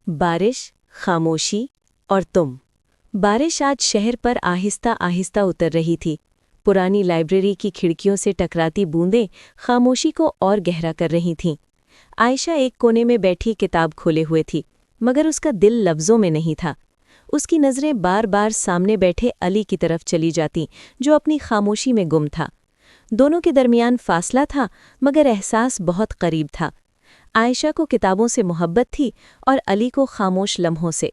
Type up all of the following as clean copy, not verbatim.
बारिश, खामोशी और तुम। बारिश आज शहर पर आहिस्ता आहिस्ता उतर रही थी। पुरानी लाइब्रेरी की खिड़कियों से टकराती बूंदें खामोशी को और गहरा कर रही थीं। आयशा एक कोने में बैठी किताब खोले हुए थी, मगर उसका दिल लफ्ज़ों में नहीं था। उसकी नज़रें बार बार सामने बैठे अली की तरफ चली जातीं, जो अपनी खामोशी में गुम था। दोनों के दरमियान फासला था, मगर एहसास बहुत करीब था। आयशा को किताबों से मोहब्बत थी और अली को खामोश लम्हों से।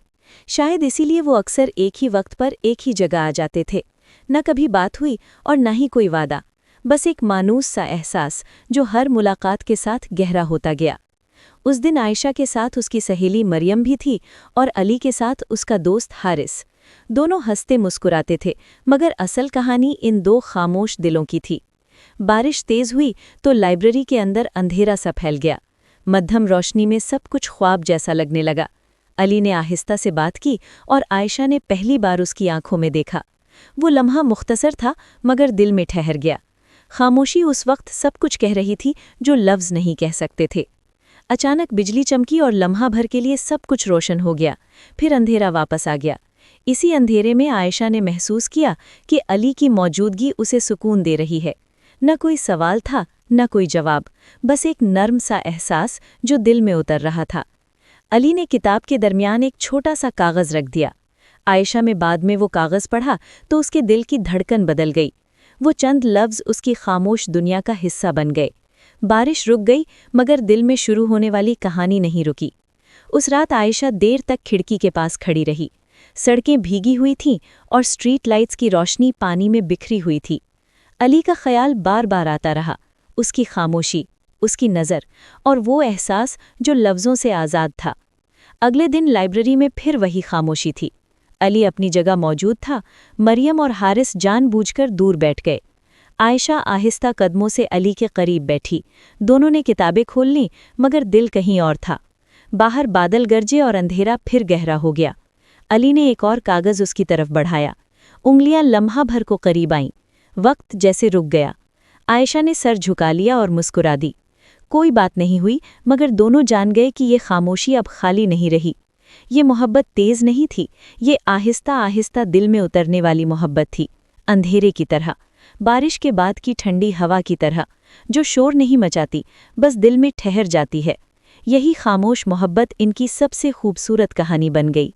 शायद इसीलिए वो अक्सर एक ही वक्त पर एक ही जगह आ जाते थे। न कभी बात हुई और न ही कोई वादा, बस एक मानूस सा एहसास जो हर मुलाकात के साथ गहरा होता गया। उस दिन आयशा के साथ उसकी सहेली मरियम भी थी और अली के साथ उसका दोस्त हारिस। दोनों हंसते मुस्कुराते थे, मगर असल कहानी इन दो खामोश दिलों की थी। बारिश तेज हुई तो लाइब्रेरी के अंदर अंधेरा सा फैल गया। मध्यम रोशनी में सब कुछ ख्वाब जैसा लगने लगा। अली ने आहिस्ता से बात की और आयशा ने पहली बार उसकी आंखों में देखा। वो लम्हा मुख्तसर था, मगर दिल में ठहर गया। खामोशी उस वक्त सब कुछ कह रही थी जो लफ्ज़ नहीं कह सकते थे। अचानक बिजली चमकी और लम्हा भर के लिए सब कुछ रोशन हो गया। फिर अंधेरा वापस आ गया। इसी अंधेरे में आयशा ने महसूस किया कि अली की मौजूदगी उसे सुकून दे रही है। न कोई सवाल था, न कोई जवाब, बस एक नर्म सा एहसास जो दिल में उतर रहा था। अली ने किताब के दरमियान एक छोटा सा कागज़ रख दिया। आयशा में बाद में वो कागज़ पढ़ा तो उसके दिल की धड़कन बदल गई। वो चंद लफ्ज़ उसकी खामोश दुनिया का हिस्सा बन गए। बारिश रुक गई, मगर दिल में शुरू होने वाली कहानी नहीं रुकी। उस रात आयशा देर तक खिड़की के पास खड़ी रही। सड़कें भीगी हुई थीं और स्ट्रीट लाइट्स की रोशनी पानी में बिखरी हुई थी। अली का ख्याल बार बार आता रहा, उसकी खामोशी, उसकी नज़र और वो एहसास जो लफ्ज़ों से आज़ाद था। अगले दिन लाइब्रेरी में फिर वही खामोशी थी। अली अपनी जगह मौजूद था, मरियम और हारिस जानबूझकर दूर बैठ गए। आयशा आहिस्ता कदमों से अली के करीब बैठी। दोनों ने किताबें खोल लीं, मगर दिल कहीं और था। बाहर बादल गरजे और अंधेरा फिर गहरा हो गया। अली ने एक और कागज़ उसकी तरफ बढ़ाया। उंगलियां लम्हा भर को करीब आईं। वक्त जैसे रुक गया। आयशा ने सर झुका लिया और मुस्कुरा दी। कोई बात नहीं हुई, मगर दोनों जान गए कि ये खामोशी अब खाली नहीं रही। ये मोहब्बत तेज़ नहीं थी, ये आहिस्ता आहिस्ता दिल में उतरने वाली मोहब्बत थी, अंधेरे की तरह, बारिश के बाद की ठंडी हवा की तरह, जो शोर नहीं मचाती, बस दिल में ठहर जाती है। यही खामोश मोहब्बत इनकी सबसे खूबसूरत कहानी बन गई।